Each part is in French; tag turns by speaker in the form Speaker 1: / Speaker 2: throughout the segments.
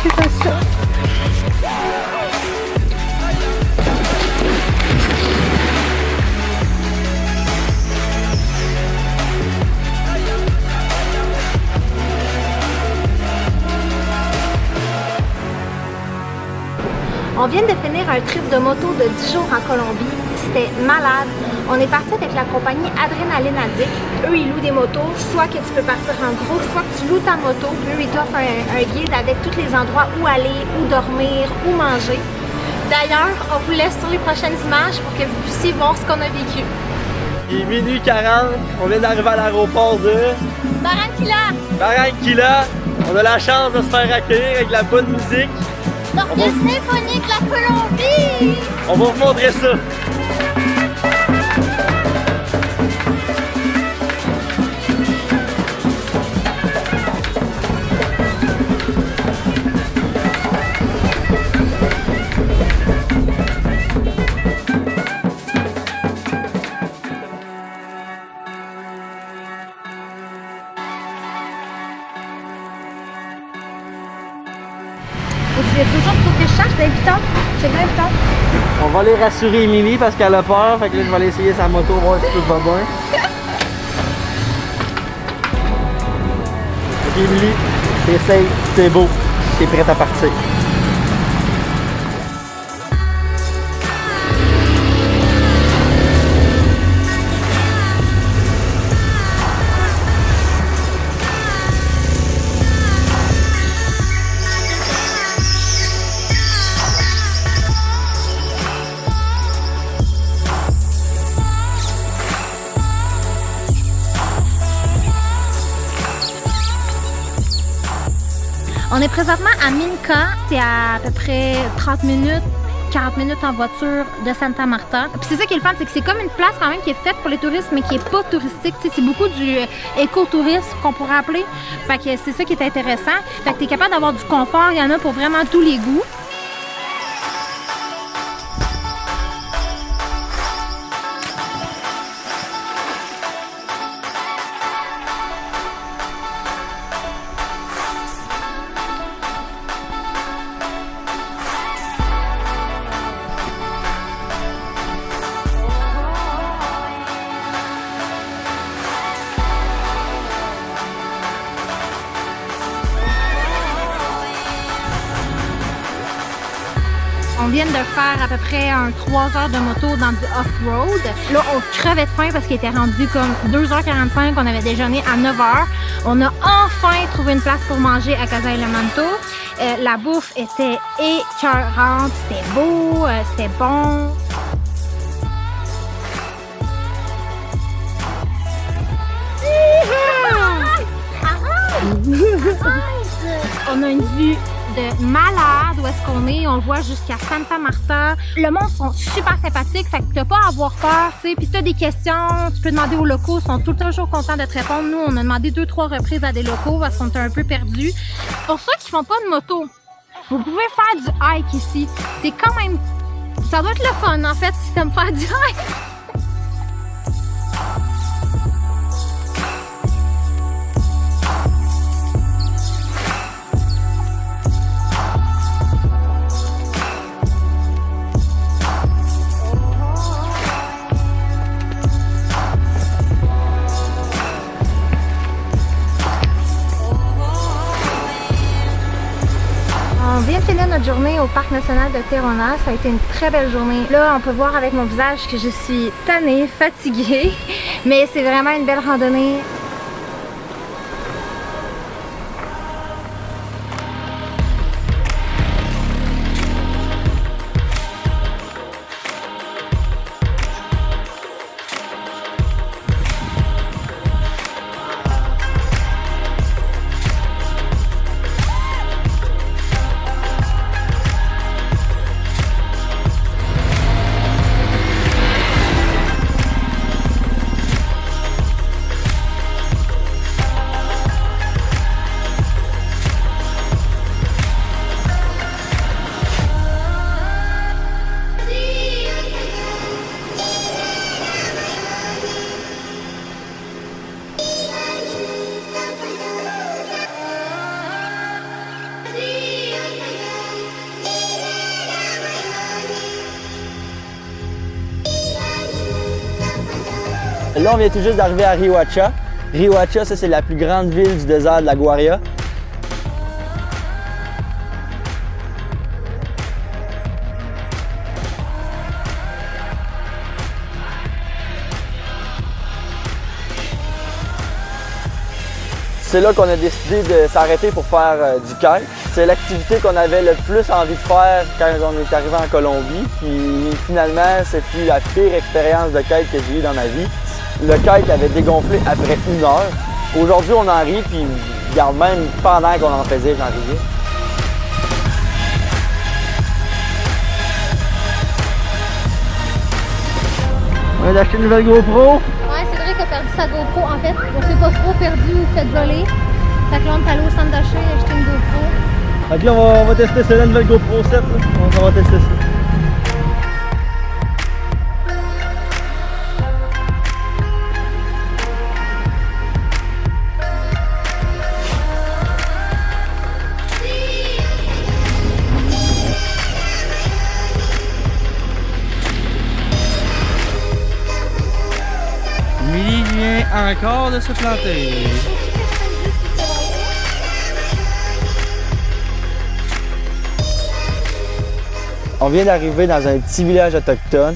Speaker 1: C'est ça. On vient de finir un trip de moto de 10 jours en Colombie. C'était malade. On est parti avec la compagnie Adrénaline Addict. Eux, ils louent des motos, soit que tu peux partir en groupe, soit que tu loues ta moto. Eux, ils t'offrent un guide avec tous les endroits où aller, où dormir, où manger. D'ailleurs, on vous laisse sur les prochaines images pour que vous puissiez voir ce qu'on a vécu.
Speaker 2: Il est minuit 40, on vient d'arriver à l'aéroport de Barranquilla. On a la chance de se faire accueillir avec la bonne musique.
Speaker 1: L'orchestre symphonique de la Colombie!
Speaker 2: On va vous montrer ça.
Speaker 1: Il y a toujours faut que je cherche l'invitant. J'ai l'invitant.
Speaker 2: On va aller rassurer Émilie parce qu'elle a peur. Fait que là, je vais aller essayer sa moto, voir si tout va bien. Ok, Émilie, c'est safe, c'est beau, t'es prête à partir.
Speaker 1: On est présentement à Minca, c'est à peu près 30 minutes, 40 minutes en voiture de Santa Marta. Puis c'est ça qui est le fun, c'est que c'est comme une place quand même qui est faite pour les touristes, mais qui est pas touristique. C'est beaucoup du écotourisme qu'on pourrait appeler. Fait que c'est ça qui est intéressant. Fait que t'es capable d'avoir du confort, il y en a pour vraiment tous les goûts. On vient de faire à peu près 3 heures de moto dans du off-road. Là, on crevait de faim parce qu'il était rendu comme 2h45. On avait déjeuné à 9h. On a enfin trouvé une place pour manger à Casa Elemento. La bouffe était écœurante. C'était beau, c'était bon. On a une vue de malade où est-ce qu'on est, on le voit jusqu'à Santa Marta. Le monde sont super sympathiques, fait que t'as pas à avoir peur, tu sais. Puis si t'as des questions, tu peux demander aux locaux, ils sont toujours contents de te répondre. Nous, on a demandé 2-3 reprises à des locaux parce qu'on était un peu perdus. Pour ceux qui font pas de moto, vous pouvez faire du hike ici. C'est quand même... Ça doit être le fun, en fait, si t'aimes faire du hike. On vient de finir notre journée au Parc national de Terona. Ça a été une très belle journée. Là, on peut voir avec mon visage que je suis tannée, fatiguée, mais c'est vraiment une belle randonnée.
Speaker 2: Là, on vient tout juste d'arriver à Riohacha. Riohacha, ça c'est la plus grande ville du désert de la Guaria. C'est là qu'on a décidé de s'arrêter pour faire du kite. C'est l'activité qu'on avait le plus envie de faire quand on est arrivé en Colombie. Puis finalement, c'est fut la pire expérience de kite que j'ai eue dans ma vie. Le kite avait dégonflé après 1 heure. Aujourd'hui, on en rit, puis regarde, même pendant qu'on en faisait, j'en riais. On vient d'acheter une nouvelle GoPro.
Speaker 1: Ouais, Cédric a perdu sa GoPro. En fait, on s'est pas trop perdu ou fait voler. Fait que là, on est allé au centre d'achat et acheter une GoPro.
Speaker 2: Ok, on va tester ça, la nouvelle GoPro 7. On va tester ça.
Speaker 3: Milly vient encore de se planter.
Speaker 2: On vient d'arriver dans un petit village autochtone.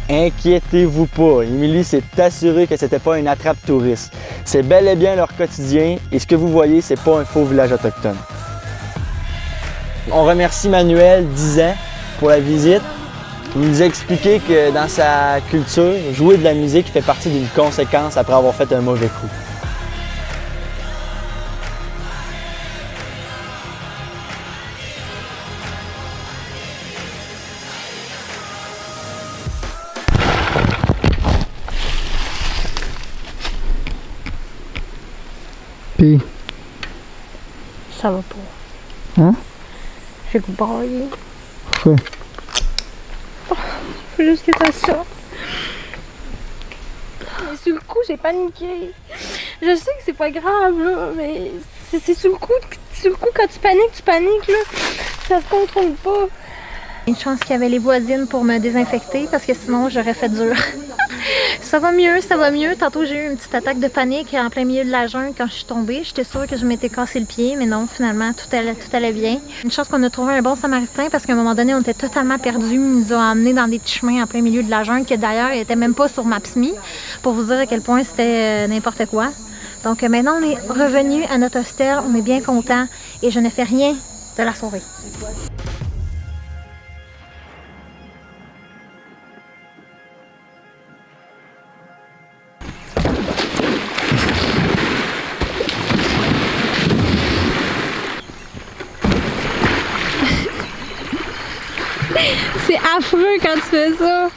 Speaker 2: Inquiétez-vous pas, Émilie s'est assurée que c'était pas une attrape touriste. C'est bel et bien leur quotidien et ce que vous voyez, c'est pas un faux village autochtone. On remercie Manuel, 10 ans, pour la visite. Il nous a expliqué que dans sa culture, jouer de la musique fait partie d'une conséquence après avoir fait un mauvais coup. Puis,
Speaker 1: Ça va pas.
Speaker 2: hein?
Speaker 1: J'ai braillé.
Speaker 2: Quoi?
Speaker 1: Faut juste que ça sorte. Mais sur le coup, j'ai paniqué. Je sais que c'est pas grave, là, mais c'est sur le coup quand tu paniques, là. Ça se contrôle pas. Une chance qu'il y avait les voisines pour me désinfecter parce que sinon j'aurais fait dur. Ça va mieux, ça va mieux. Tantôt j'ai eu une petite attaque de panique en plein milieu de la jungle quand je suis tombée. J'étais sûre que je m'étais cassé le pied, mais non, finalement tout allait bien. Une chance qu'on a trouvé un bon samaritain parce qu'à un moment donné on était totalement perdus. Il nous a emmenés dans des petits chemins en plein milieu de la jungle que d'ailleurs il était même pas sur Maps.me pour vous dire à quel point c'était n'importe quoi. Donc maintenant on est revenu à notre hostel, on est bien content et je ne fais rien de la soirée. C'est affreux quand tu fais ça.